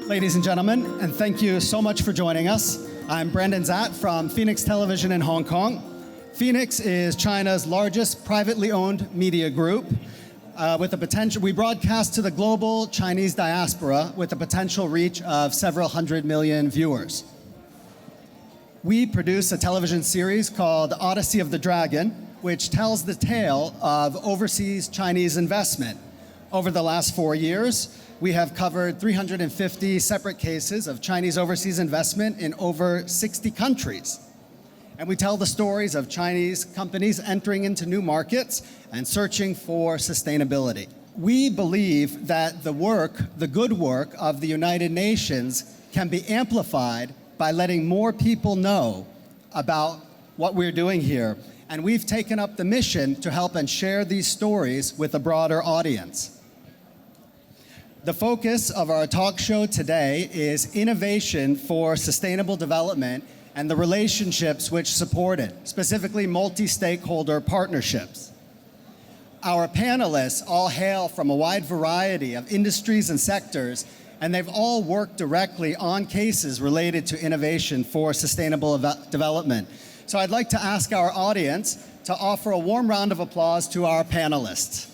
Ladies and gentlemen, and thank you so much for joining us. I'm Brandon Zatt from Phoenix Television in Hong Kong. Phoenix is China's largest privately owned media group with the potential. We broadcast to the global Chinese diaspora with a potential reach of several hundred million viewers. We produce a television series called Odyssey of the Dragon, which tells the tale of overseas Chinese investment. Over the last 4 years, we have covered 350 separate cases of Chinese overseas investment in over 60 countries. And we tell the stories of Chinese companies entering into new markets and searching for sustainability. We believe that the good work of the United Nations can be amplified by letting more people know about what we're doing here. And we've taken up the mission to help and share these stories with a broader audience. The focus of our talk show today is innovation for sustainable development and the relationships which support it, specifically multi-stakeholder partnerships. Our panelists all hail from a wide variety of industries and sectors, and they've all worked directly on cases related to innovation for sustainable development. So I'd like to ask our audience to offer a warm round of applause to our panelists.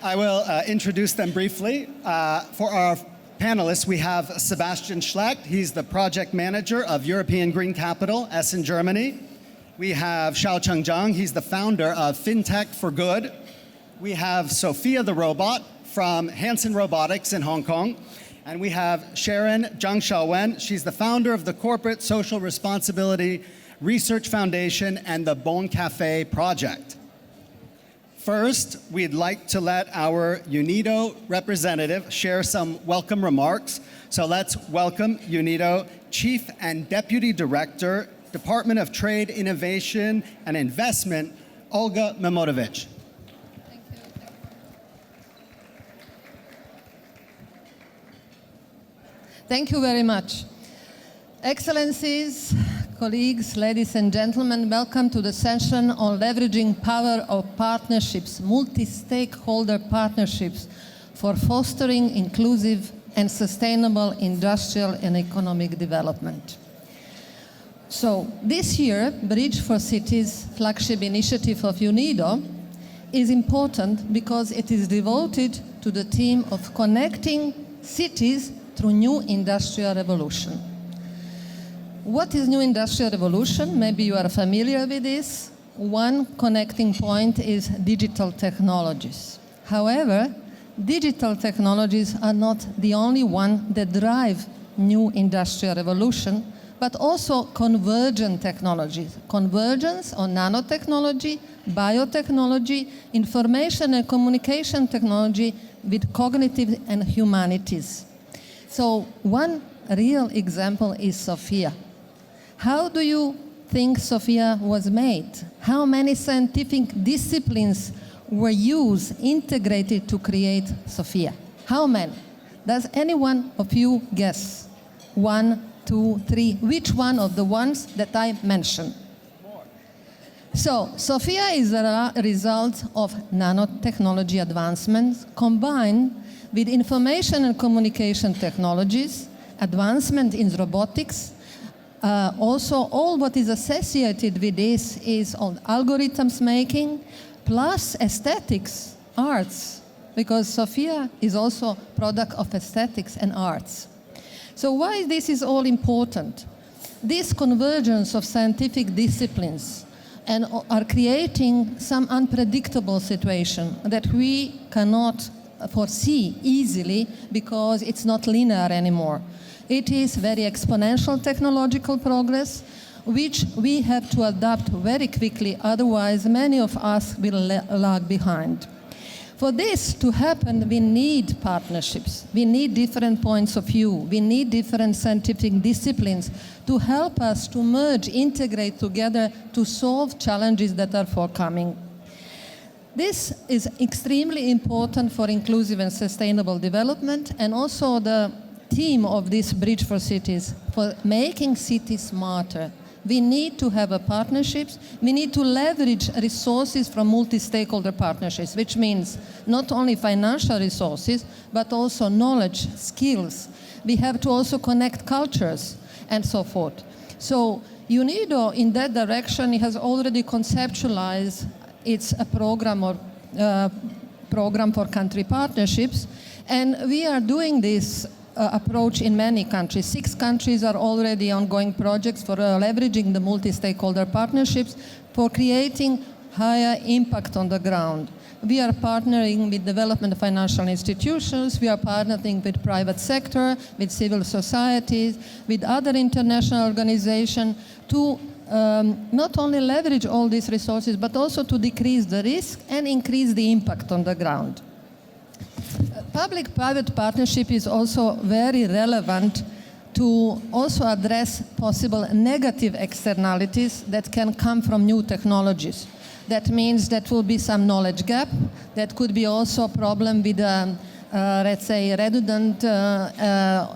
I will introduce them briefly. For our panelists, we have Sebastian Schlecht. He's the project manager of European Green Capital, Essen, Germany. We have Xiaochen Zhang. He's the founder of FinTech for Good. We have Sophia the Robot from Hanson Robotics in Hong Kong. And we have Sharon Xiaowen. She's the founder of the Corporate Social Responsibility Research Foundation and the Bon Café Project. First, we'd like to let our UNIDO representative share some welcome remarks. So let's welcome UNIDO Chief and Deputy Director, Department of Trade, Innovation and Investment, Olga Memedovic. Thank you very much. Excellencies, colleagues, ladies and gentlemen, welcome to the session on leveraging power of partnerships, multi-stakeholder partnerships for fostering inclusive and sustainable industrial and economic development. So this year, Bridge for Cities flagship initiative of UNIDO is important because it is devoted to the theme of connecting cities through new industrial revolution. What is new industrial revolution? Maybe you are familiar with this. One connecting point is digital technologies. However, digital technologies are not the only one that drive new industrial revolution, but also convergent technologies. Convergence on nanotechnology, biotechnology, information and communication technology with cognitive and humanities. So one real example is Sophia. How do you think Sophia was made? How many scientific disciplines were used, integrated to create Sophia? How many? Does any one of you guess? 1, 2, 3. Which one of the ones that I mentioned? More. So Sophia is a result of nanotechnology advancements combined with information and communication technologies, advancement in robotics. Also, all what is associated with this is on algorithms making, plus aesthetics, arts, because Sophia is also product of aesthetics and arts. So why this is all important? This convergence of scientific disciplines and are creating some unpredictable situation that we cannot foresee easily because it's not linear anymore. It is very exponential technological progress, which we have to adapt very quickly, otherwise many of us will lag behind. For this to happen, we need partnerships. We need different points of view. We need different scientific disciplines to help us to merge, integrate together to solve challenges that are forthcoming. This is extremely important for inclusive and sustainable development, and also the theme of this Bridge for Cities, for making cities smarter, We need to have partnerships. We need to leverage resources from multi-stakeholder partnerships, which means not only financial resources, but also knowledge, skills. We have to also connect cultures and so forth. So UNIDO, in that direction, has already conceptualized its program or program for country partnerships, and we are doing this approach in many countries. 6 countries are already ongoing projects for leveraging the multi-stakeholder partnerships for creating higher impact on the ground. We are partnering with development financial institutions, we are partnering with private sector, with civil societies, with other international organizations to not only leverage all these resources, but also to decrease the risk and increase the impact on the ground. Public-private partnership is also very relevant to also address possible negative externalities that can come from new technologies. That means that will be some knowledge gap. That could be also a problem with, let's say, redundant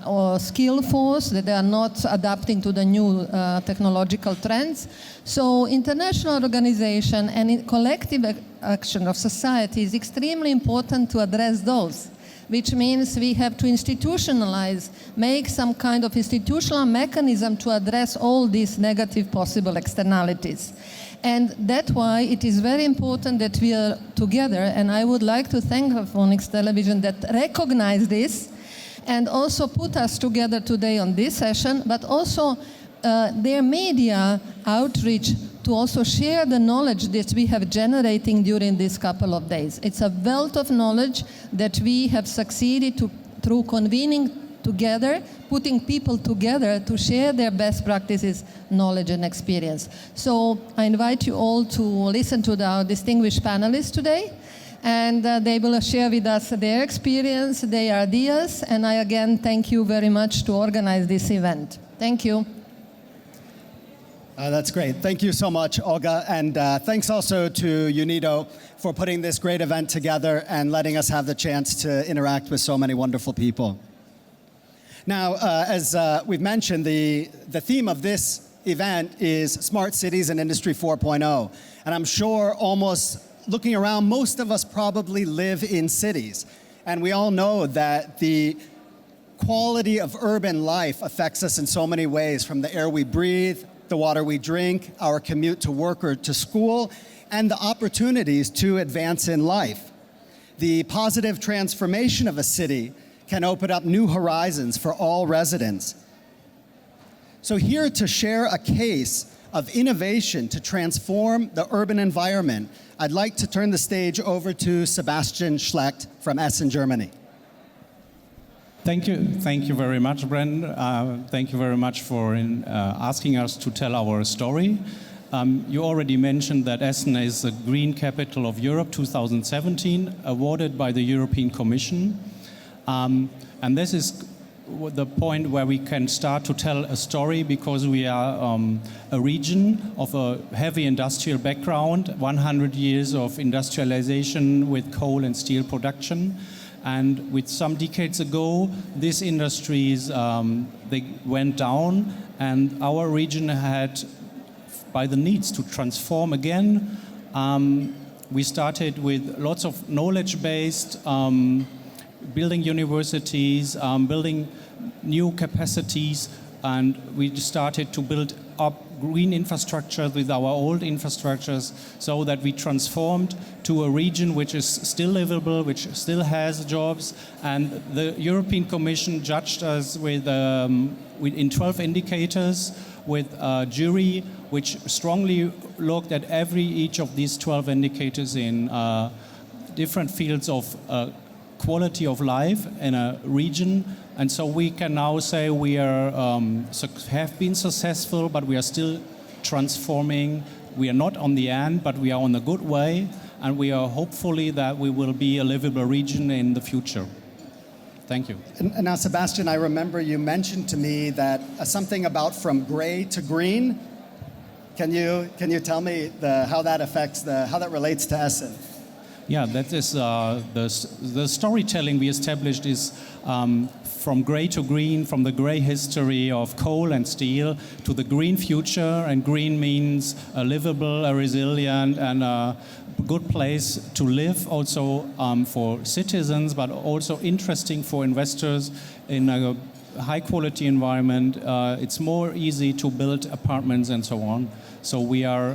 or skill force, that they are not adapting to the new technological trends. So international organization and collective action of society is extremely important to address those, which means we have to institutionalize, make some kind of institutional mechanism to address all these negative possible externalities. And that's why it is very important that we are together, and I would like to thank Phoenix Television that recognize this and also put us together today on this session, but also their media outreach to also share the knowledge that we have generating during these couple of days. It's a wealth of knowledge that we have succeeded through convening together, putting people together to share their best practices, knowledge and experience. So I invite you all to listen to our distinguished panelists today, and they will share with us their experience, their ideas, and I again thank you very much to organize this event. Thank you. That's great. Thank you so much, Olga. And thanks also to UNIDO for putting this great event together and letting us have the chance to interact with so many wonderful people. Now, as we've mentioned, the theme of this event is Smart Cities and Industry 4.0. And I'm sure almost looking around, most of us probably live in cities. And we all know that the quality of urban life affects us in so many ways, from the air we breathe, the water we drink, our commute to work or to school, and the opportunities to advance in life. The positive transformation of a city can open up new horizons for all residents. So here to share a case of innovation to transform the urban environment, I'd like to turn the stage over to Sebastian Schlecht from Essen, Germany. Thank you very much, Bren. Thank you very much for asking us to tell our story. You already mentioned that Essen is the Green Capital of Europe 2017, awarded by the European Commission. And this is the point where we can start to tell a story, because we are a region of a heavy industrial background, 100 years of industrialization with coal and steel production. And with some decades ago, these industries, they went down, and our region had, by the needs to transform again, we started with lots of knowledge-based, building universities, building new capacities, and we started to build up green infrastructure with our old infrastructures, so that we transformed to a region which is still livable, which still has jobs. And the European Commission judged us in 12 indicators with a jury which strongly looked at each of these 12 indicators in different fields of quality of life in a region. And so we can now say we are have been successful, but we are still transforming. We are not on the end, but we are on a good way, and we are hopefully that we will be a livable region in the future. Thank you. And now, Sebastian, I remember you mentioned to me that something about from gray to green. Can you tell me how that affects how that relates to Essen? Yeah, that is the storytelling we established is from gray to green, from the gray history of coal and steel to the green future, and green means a livable, a resilient, and a good place to live, also for citizens, but also interesting for investors in a high-quality environment. It's more easy to build apartments and so on. So we are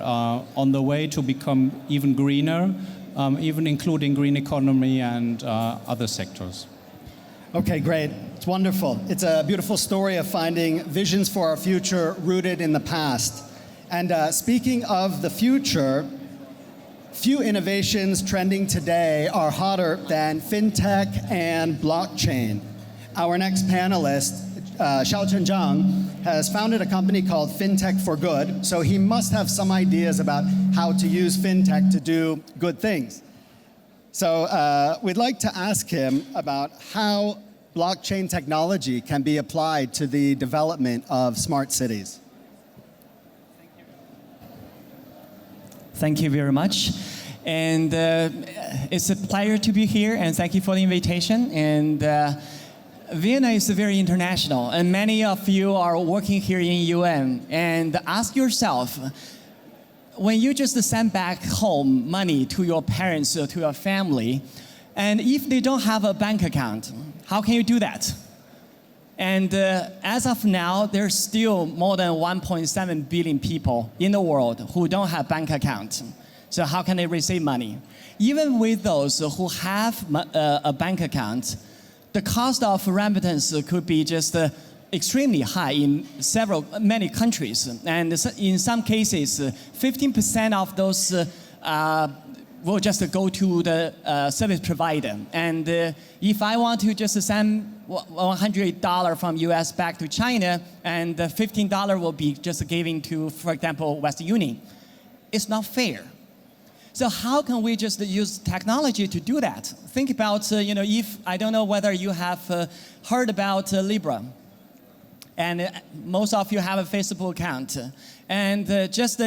on the way to become even greener, even including green economy and other sectors. Okay, great. It's wonderful. It's a beautiful story of finding visions for our future rooted in the past. And speaking of the future, few innovations trending today are hotter than fintech and blockchain. Our next panelist, Xiaochen Zhang, has founded a company called Fintech for Good, so he must have some ideas about how to use fintech to do good things. So we'd like to ask him about how blockchain technology can be applied to the development of smart cities. Thank you very much. And it's a pleasure to be here, and thank you for the invitation. And Vienna is very international, and many of you are working here in UN. And ask yourself, when you just send back home money to your parents or to your family, and if they don't have a bank account, how can you do that? And as of now, there's still more than 1.7 billion people in the world who don't have bank accounts. So how can they receive money? Even with those who have a bank account, the cost of remittance could be just extremely high in many countries. And in some cases, 15% of those will just go to the service provider. And if I want to just send $100 from US back to China, and $15 will be just giving to, for example, Western Union, it's not fair. So how can we just use technology to do that? Think about, if, I don't know whether you have heard about Libra. And most of you have a Facebook account. And just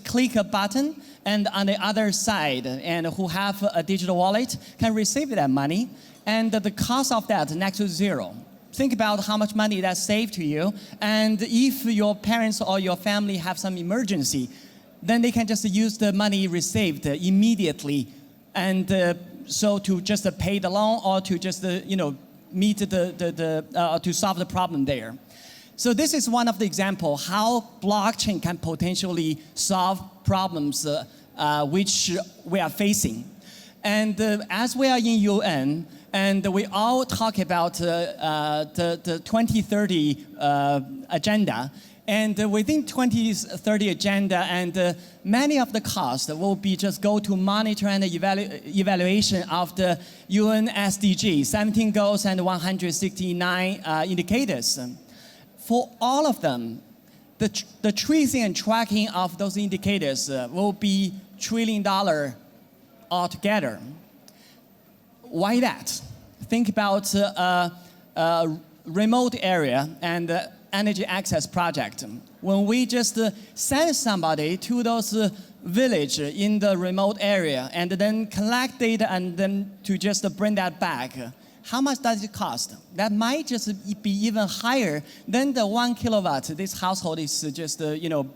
click a button, and on the other side, and who have a digital wallet can receive that money. And the cost of that next to zero. Think about how much money that saved to you. And if your parents or your family have some emergency, then they can just use the money received immediately, and so to just pay the loan or to just meet to solve the problem there. So this is one of the examples how blockchain can potentially solve problems which we are facing. And as we are in UN, and we all talk about the 2030 agenda. And within 2030 agenda, and many of the costs will be just go to monitor and evaluation of the UN SDG, 17 goals and 169 indicators. For all of them, the tracing and tracking of those indicators will be $1 trillion altogether. Why that? Think about a remote area and energy access project. When we just send somebody to those village in the remote area and then collect data and then to just bring that back, how much does it cost? That might just be even higher than the 1 kilowatt this household is just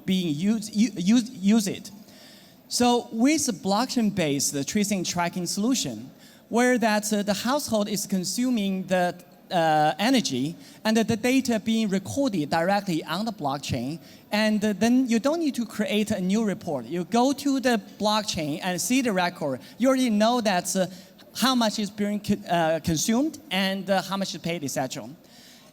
being use it. So with a blockchain-based tracing tracking solution, where that the household is consuming the energy, and the data being recorded directly on the blockchain, and then you don't need to create a new report. You go to the blockchain and see the record. You already know that how much is being consumed and how much is paid, etc.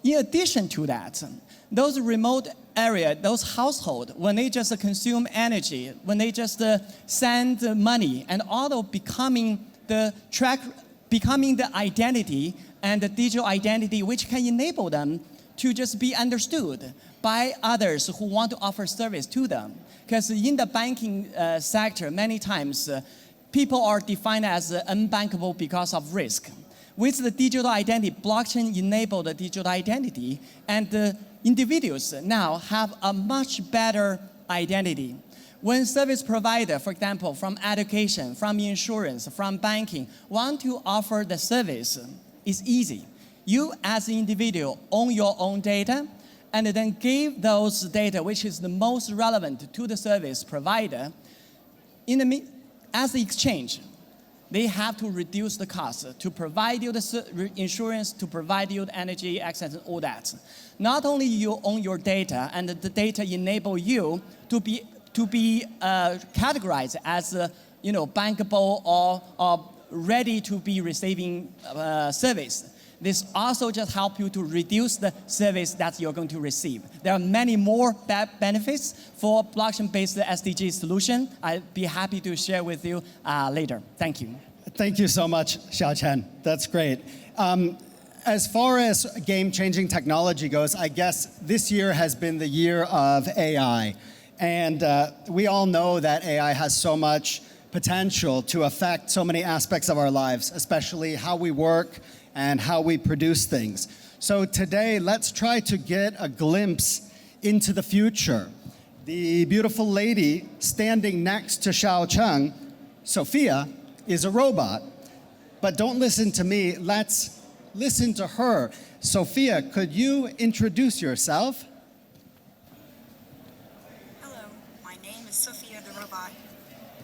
In addition to that, those remote area, those households, when they just consume energy, when they just send money, and although becoming the identity and the digital identity which can enable them to just be understood by others who want to offer service to them. Because in the banking sector, many times, people are defined as unbankable because of risk. With the digital identity, blockchain enabled the digital identity, and the individuals now have a much better identity. When service provider, for example, from education, from insurance, from banking, want to offer the service, it's easy. You as an individual own your own data, and then give those data, which is the most relevant to the service provider, as the exchange. They have to reduce the cost to provide you the insurance, to provide you the energy access and all that. Not only you own your data, and the data enable you to be categorized as bankable or ready to be receiving service. This also just help you to reduce the service that you're going to receive. There are many more benefits for blockchain-based SDG solution. I'd be happy to share with you later. Thank you. Thank you so much, Xiaochen. That's great. As far as game-changing technology goes, I guess this year has been the year of AI. And we all know that AI has so much potential to affect so many aspects of our lives, especially how we work and how we produce things. So today, let's try to get a glimpse into the future. The beautiful lady standing next to Xiaochen, Sophia, is a robot. But don't listen to me, let's listen to her. Sophia, could you introduce yourself? Hello, my name is Sophia the Robot.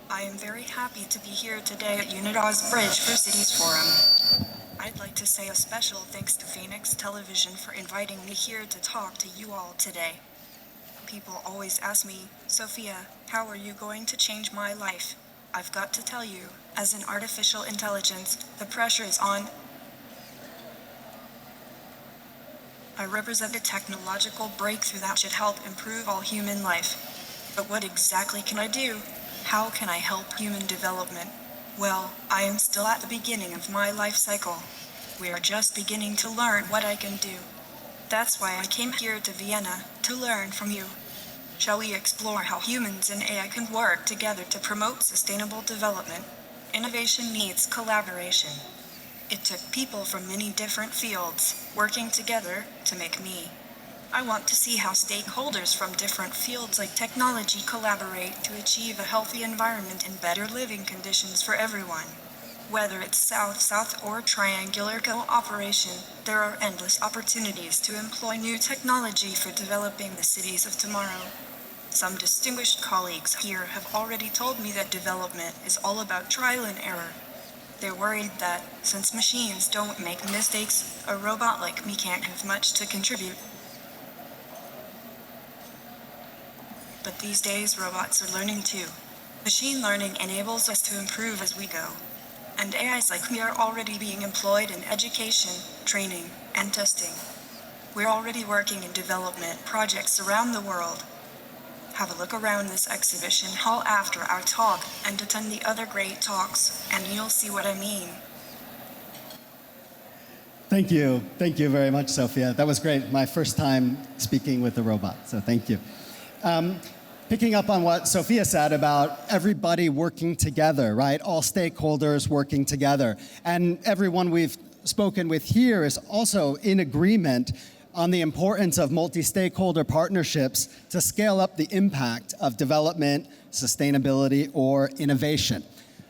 I am very happy to be here today at UNIDO's Bridge for Cities Forum. I'd like to say a special thanks to Phoenix Television for inviting me here to talk to you all today. People always ask me, Sophia, how are you going to change my life? I've got to tell you, as an artificial intelligence, the pressure is on. I represent a technological breakthrough that should help improve all human life. But what exactly can I do? How can I help human development? Well, I am still at the beginning of my life cycle. We are just beginning to learn what I can do. That's why I came here to Vienna, to learn from you. Shall we explore how humans and AI can work together to promote sustainable development? Innovation needs collaboration. It took people from many different fields working together to make me. I want to see how stakeholders from different fields like technology collaborate to achieve a healthy environment and better living conditions for everyone. Whether it's South-South or triangular cooperation, there are endless opportunities to employ new technology for developing the cities of tomorrow. Some distinguished colleagues here have already told me that development is all about trial and error. They're worried that, since machines don't make mistakes, a robot like me can't have much to contribute. But these days, robots are learning too. Machine learning enables us to improve as we go. And AIs like me are already being employed in education, training, and testing. We're already working in development projects around the world. Have a look around this exhibition hall after our talk and attend the other great talks, and you'll see what I mean. Thank you. Thank you very much, Sophia. That was great. My first time speaking with a robot, so thank you. Picking up on what Sophia said about everybody working together, right? All stakeholders working together. And everyone we've spoken with here is also in agreement on the importance of multi-stakeholder partnerships to scale up the impact of development, sustainability, or innovation.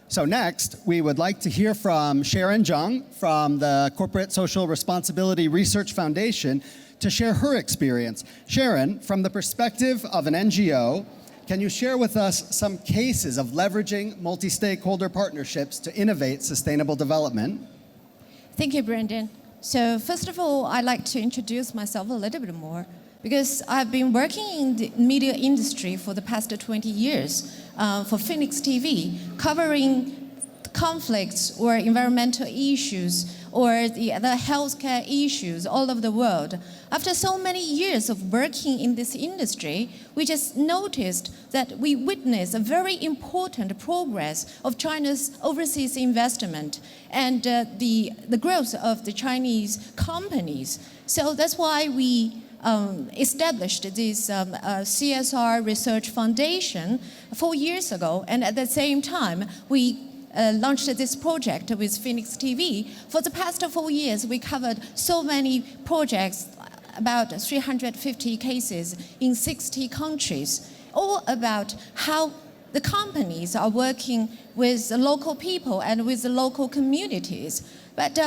So next, we would like to hear from Sharon Zhang from the Corporate Social Responsibility Research Foundation to share her experience. Sharon, from the perspective of an NGO, can you share with us some cases of leveraging multi-stakeholder partnerships to innovate sustainable development? Thank you, Brendan. So first of all, I'd like to introduce myself a little bit more because I've been working in the media industry for the past 20 years for Phoenix TV, covering conflicts or environmental issues or the other healthcare issues all over the world. After so many years of working in this industry, we just noticed that we witnessed a very important progress of China's overseas investment and the growth of the Chinese companies. So that's why we established this CSR Research Foundation 4 years ago, and at the same time, we launched this project with Phoenix TV. For the past 4 years, we covered so many projects, about 350 cases in 60 countries. all about how the companies are working with the local people and with the local communities. But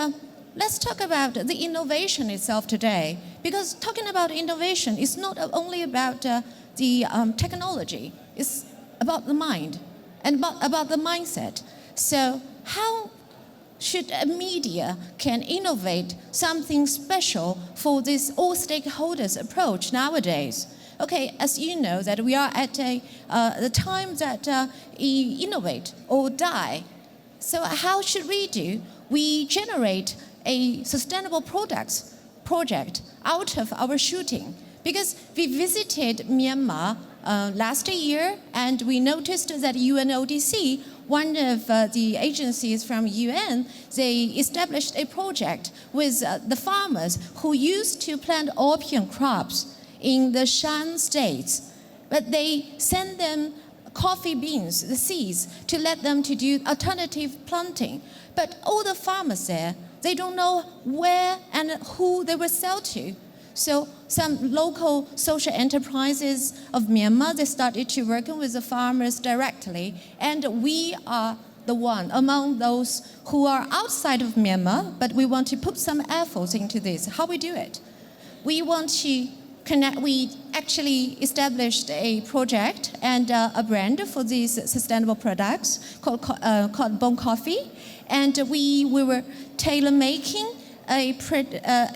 let's talk about the innovation itself today, because talking about innovation is not only about the technology, it's about the mind and about the mindset. So how should a media can innovate something special for this all stakeholders approach nowadays? Okay, as you know that we are at the time that innovate or die. So how should we do? We generate a sustainable products project out of our shooting, because we visited Myanmar last year and we noticed that UNODC, one of the agencies from UN, they established a project with the farmers who used to plant opium crops in the Shan states, but they send them coffee beans, the seeds, to let them to do alternative planting. But all the farmers there, they don't know where and who they will sell to. So some local social enterprises of Myanmar, they started to work with the farmers directly, and we are the one among those who are outside of Myanmar, but we want to put some efforts into this. How we do it? We want to connect. We actually established a project and a brand for these sustainable products called Bon Coffee, and we were tailor-making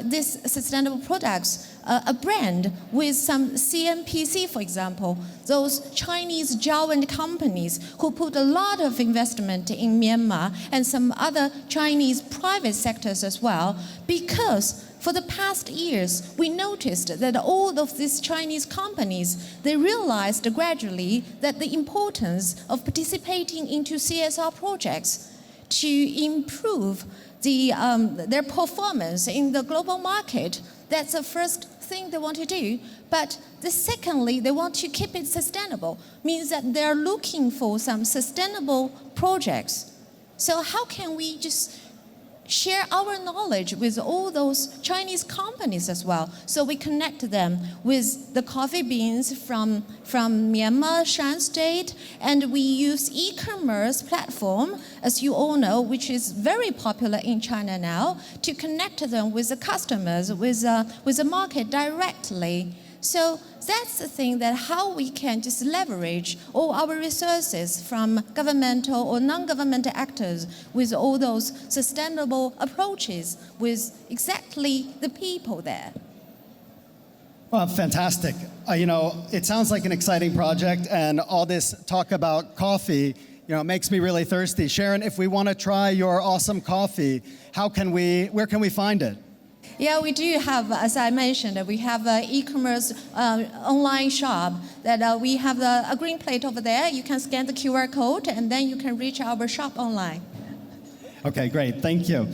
this sustainable products, a brand with some CNPC, for example, those Chinese Xiaowen companies who put a lot of investment in Myanmar, and some other Chinese private sectors as well, because for the past years, we noticed that all of these Chinese companies, they realized gradually that the importance of participating into CSR projects to improve their performance in the global market. That's the first thing they want to do. But secondly, they want to keep it sustainable, means that they're looking for some sustainable projects. So how can we just share our knowledge with all those Chinese companies as well? So we connect them with the coffee beans from Myanmar, Shan State, and we use e-commerce platform, as you all know, which is very popular in China now, to connect them with the customers, with the market directly. So that's the thing, that how we can just leverage all our resources from governmental or non-governmental actors with all those sustainable approaches with exactly the people there. Well, fantastic. It sounds like an exciting project, and all this talk about coffee, makes me really thirsty. Sharon, if we want to try your awesome coffee, where can we find it? Yeah, we do have, as I mentioned, we have an e-commerce online shop that we have a green plate over there. You can scan the QR code and then you can reach our shop online. Okay, great, thank you.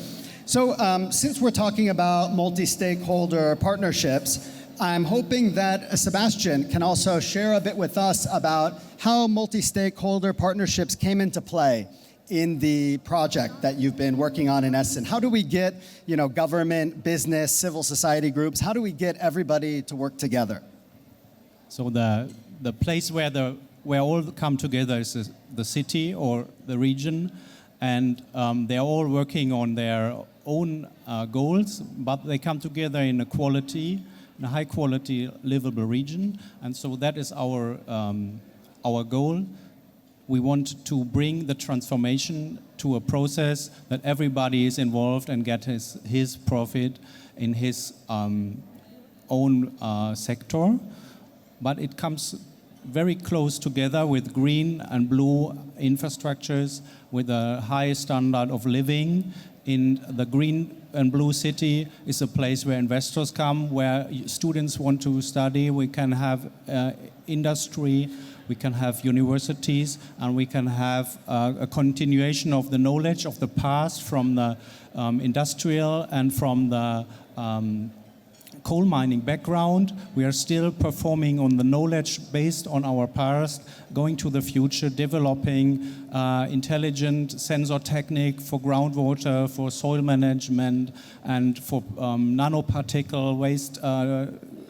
So since we're talking about multi-stakeholder partnerships, I'm hoping that Sebastian can also share a bit with us about how multi-stakeholder partnerships came into play in the project that you've been working on in Essen. How do we get, government, business, civil society groups, how do we get everybody to work together? So the place where all come together is the city or the region, and they're all working on their own goals, but they come together in a high quality livable region, and so that is our goal. We want to bring the transformation to a process that everybody is involved and get his profit in his own sector. But it comes very close together with green and blue infrastructures, with a high standard of living. In the green and blue city is a place where investors come, where students want to study. We can have industry, we can have universities, and we can have a continuation of the knowledge of the past from the industrial and from the coal mining background. We are still performing on the knowledge based on our past, going to the future, developing intelligent sensor technique for groundwater, for soil management, and for nanoparticle waste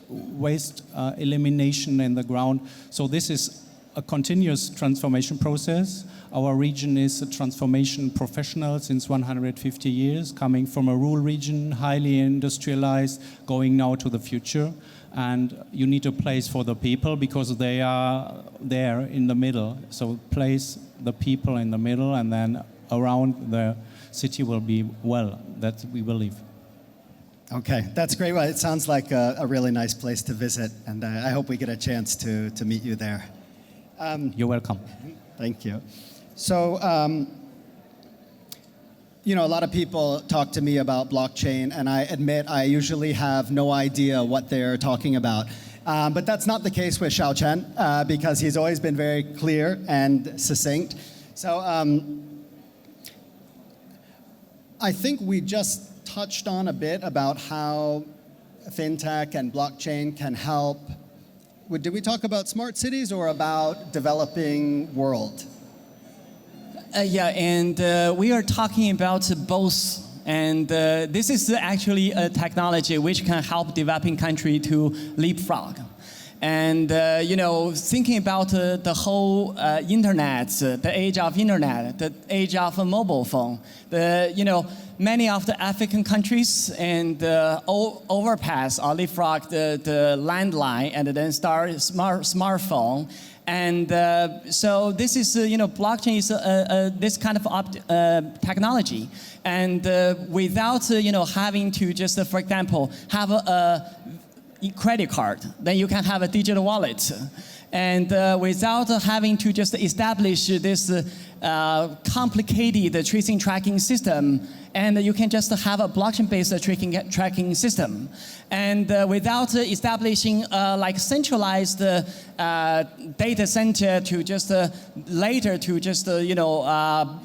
waste elimination in the ground. So this is a continuous transformation process. Our region is a transformation professional since 150 years, coming from a rural region, highly industrialized, going now to the future. And you need a place for the people because they are there in the middle. So place the people in the middle, and then around the city will be well, that we believe. Okay, that's great. Well, it sounds like a really nice place to visit, and I hope we get a chance to meet you there. You're welcome. Thank you. So, you know, a lot of people talk to me about blockchain, and I admit I usually have no idea what they're talking about. But that's not the case with Xiaochen, because he's always been very clear and succinct. So I think we just touched on a bit about how fintech and blockchain can help. Did we talk about smart cities or about developing world? Yeah, and we are talking about both. And this is actually a technology which can help developing country to leapfrog. And you know, thinking about the whole internet, the age of internet, the age of a mobile phone, many of the African countries and overpass or leapfrog the landline and then start smartphone. And so this is, blockchain is this kind of technology. And without, having to just, for example, have a credit card, then you can have a digital wallet. And without having to just establish this complicated tracing tracking system, and you can just have a blockchain-based tracking system. And without establishing like centralized data center to just later to just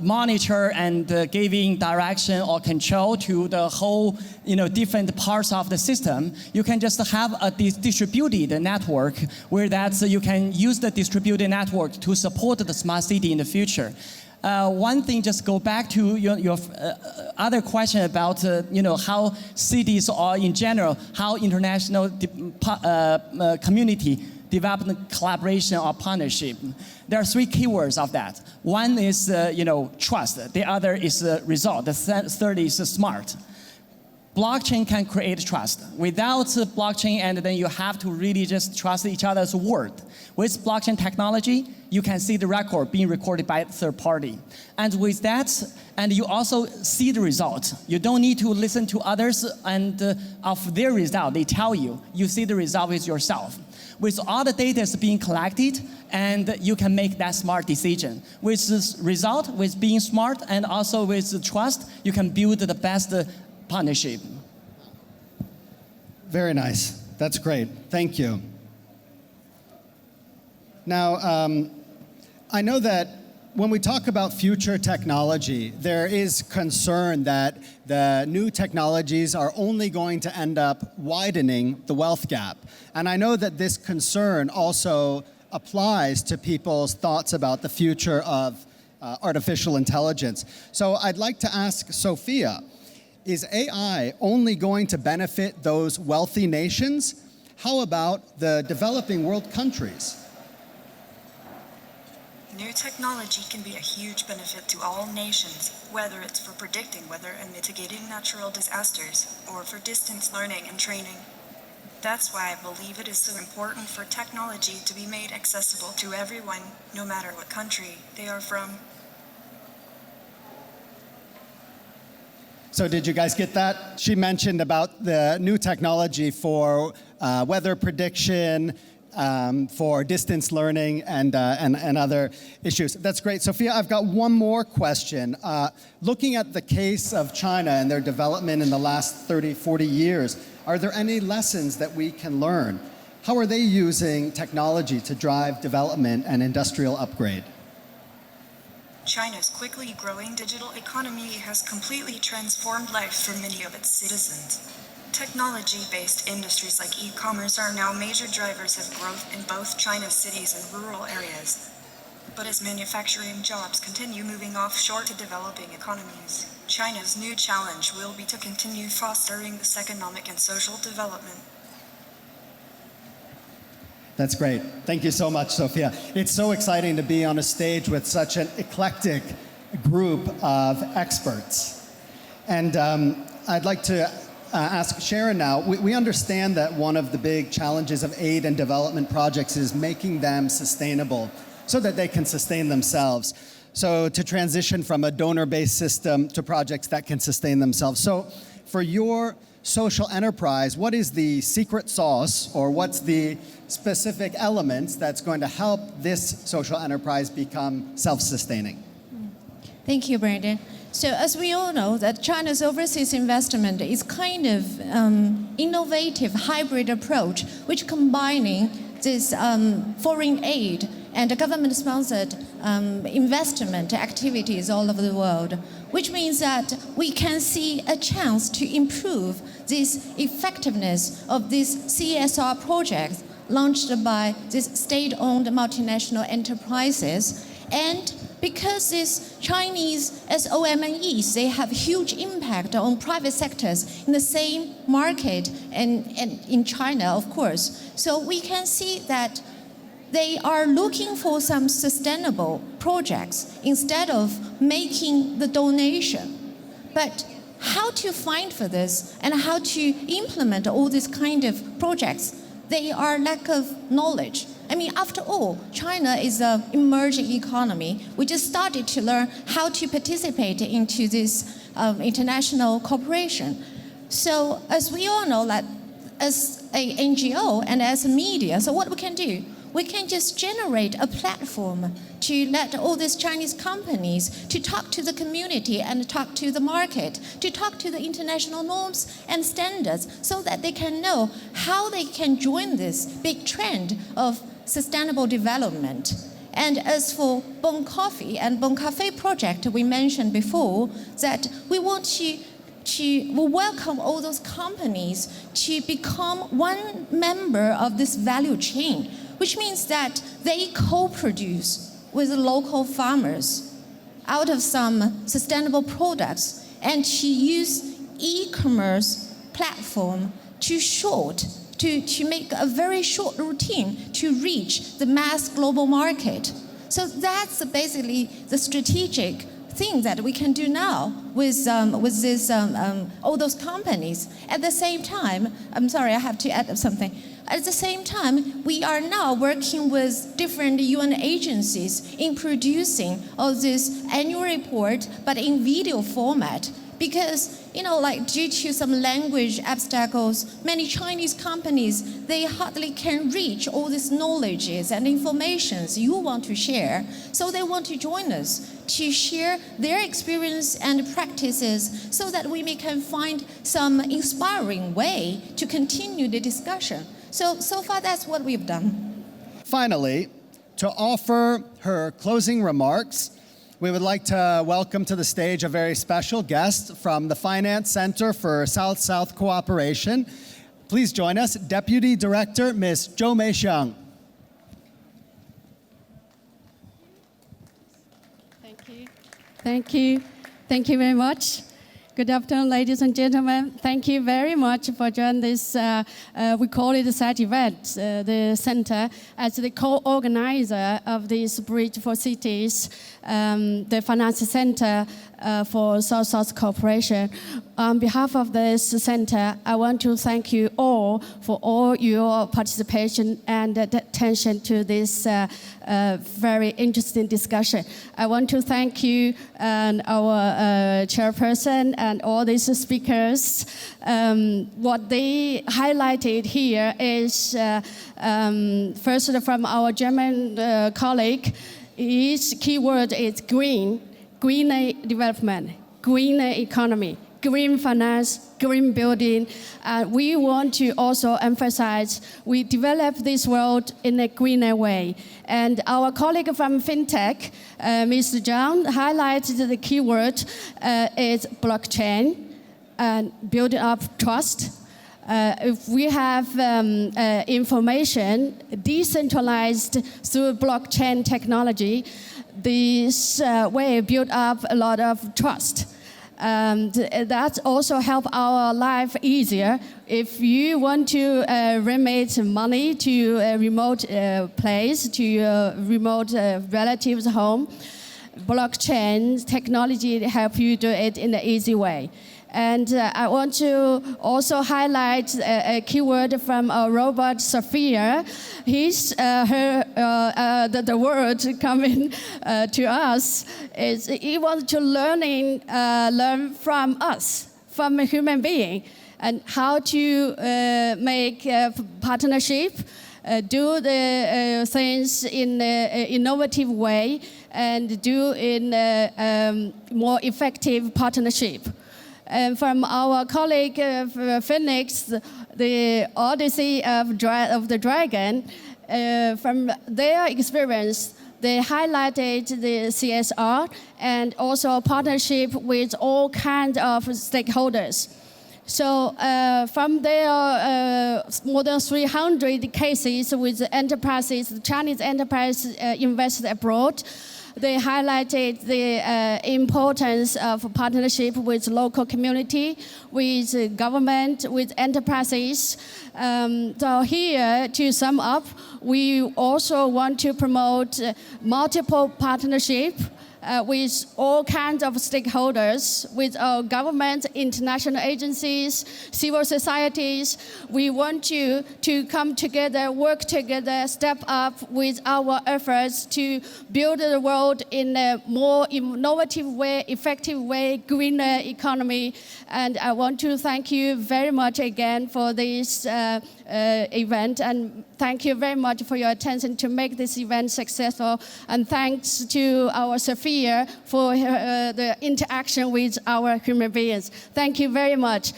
monitor and giving direction or control to the whole different parts of the system, you can just have a distributed network where you can use the distributed network to support the smart city in the future. One thing, just go back to your other question about how cities or in general, how international community develop collaboration or partnership. There are three keywords of that. One is trust. The other is result. The third is smart. Blockchain can create trust. Without blockchain, and then you have to really just trust each other's word. With blockchain technology, you can see the record being recorded by a third party. And with that, and you also see the result. You don't need to listen to others and of their result, they tell you. You see the result with yourself. With all the data being collected, and you can make that smart decision. With this result, with being smart, and also with trust, you can build the best partnership. Very nice. That's great. Thank you. Now, I know that when we talk about future technology, there is concern that the new technologies are only going to end up widening the wealth gap. And I know that this concern also applies to people's thoughts about the future of artificial intelligence. So I'd like to ask Sophia, is AI only going to benefit those wealthy nations? How about the developing world countries? New technology can be a huge benefit to all nations, whether it's for predicting weather and mitigating natural disasters, or for distance learning and training. That's why I believe it is so important for technology to be made accessible to everyone, no matter what country they are from. So did you guys get that? She mentioned about the new technology for weather prediction, for distance learning, and other issues. That's great. Sophia, I've got one more question. Looking at the case of China and their development in the last 30, 40 years, are there any lessons that we can learn? How are they using technology to drive development and industrial upgrade? China's quickly growing digital economy has completely transformed life for many of its citizens. Technology-based industries like e-commerce are now major drivers of growth in both China's cities and rural areas. But as manufacturing jobs continue moving offshore to developing economies, China's new challenge will be to continue fostering this economic and social development. That's great. Thank you so much, Sophia. It's so exciting to be on a stage with such an eclectic group of experts. And I'd like to ask Sharon now. We understand that one of the big challenges of aid and development projects is making them sustainable so that they can sustain themselves. So to transition from a donor-based system to projects that can sustain themselves. So for your social enterprise, what is the secret sauce, or what's the specific elements that's going to help this social enterprise become self-sustaining? Thank you, Brandon. So as we all know, that China's overseas investment is kind of innovative hybrid approach, which combining this foreign aid and government-sponsored investment activities all over the world, which means that we can see a chance to improve this effectiveness of these CSR projects launched by these state-owned multinational enterprises. And because these Chinese SOMEs, they have huge impact on private sectors in the same market and in China, of course. So we can see that they are looking for some sustainable projects instead of making the donation. But how to find for this and how to implement all these kind of projects, they are lack of knowledge. I mean, after all, China is an emerging economy. We just started to learn how to participate into this international cooperation. So as we all know, that as an NGO and as a media, so what we can do? We can just generate a platform to let all these Chinese companies to talk to the community and talk to the market, to talk to the international norms and standards so that they can know how they can join this big trend of sustainable development. And as for Bon Coffee and Bon Cafe project we mentioned before, that we want to welcome all those companies to become one member of this value chain, which means that they co-produce with the local farmers out of some sustainable products and to use e-commerce platform to make a very short routine to reach the mass global market. So that's basically the strategic thing that we can do now with this, all those companies. At the same time, I'm sorry, I have to add something. At the same time, we are now working with different UN agencies in producing all this annual report, but in video format. Because, due to some language obstacles, many Chinese companies, they hardly can reach all these knowledges and informations you want to share. So they want to join us to share their experience and practices so that we can find some inspiring way to continue the discussion. So far, that's what we've done. Finally, to offer her closing remarks, we would like to welcome to the stage a very special guest from the Finance Center for South-South Cooperation. Please join us, Deputy Director, Ms. Zhou Meixiang. Thank you. Thank you. Thank you very much. Good afternoon, ladies and gentlemen. Thank you very much for joining this, we call it a side event, the center, as the co-organizer of this Bridge for Cities, the Finance Center for South-South Cooperation. On behalf of this center, I want to thank you all for all your participation and attention to this very interesting discussion. I want to thank you and our chairperson and all these speakers. What they highlighted here is, first from our German colleague, his keyword is green, greener development, greener economy, green finance, green building. We want to also emphasize we develop this world in a greener way. And our colleague from FinTech, Mr. Zhang, highlighted the keyword is blockchain and building up trust. If we have information decentralized through blockchain technology, this way build up a lot of trust. That also help our life easier. If you want to remit money to a remote place, to your remote relative's home, blockchain technology help you do it in an easy way. And I want to also highlight a keyword from our robot, Sophia. The word coming to us is he wants to learn from us, from a human being, and how to make a partnership, do the things in an innovative way, and do in a more effective partnership. And from our colleague Phoenix, the Odyssey of the Dragon, from their experience, they highlighted the CSR and also partnership with all kinds of stakeholders. So from their more than 300 cases with enterprises, Chinese enterprises invested abroad, they highlighted the importance of partnership with local community, with government, with enterprises. So here, to sum up, we also want to promote multiple partnership with all kinds of stakeholders, with our government, international agencies, civil societies. We want you to come together, work together, step up with our efforts to build the world in a more innovative way, effective way, greener economy. And I want to thank you very much again for this event, and thank you very much for your attention to make this event successful. And thanks to our Sophia for the interaction with our human beings. Thank you very much.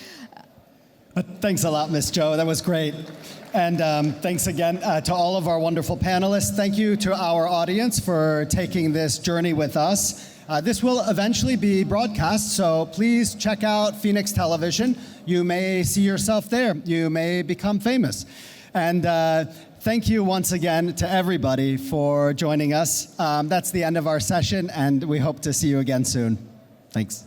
Thanks a lot, Ms. Zhou. That was great. And thanks again to all of our wonderful panelists. Thank you to our audience for taking this journey with us. This will eventually be broadcast, so please check out Phoenix Television. You may see yourself there. You may become famous. And thank you once again to everybody for joining us. That's the end of our session, and we hope to see you again soon. Thanks.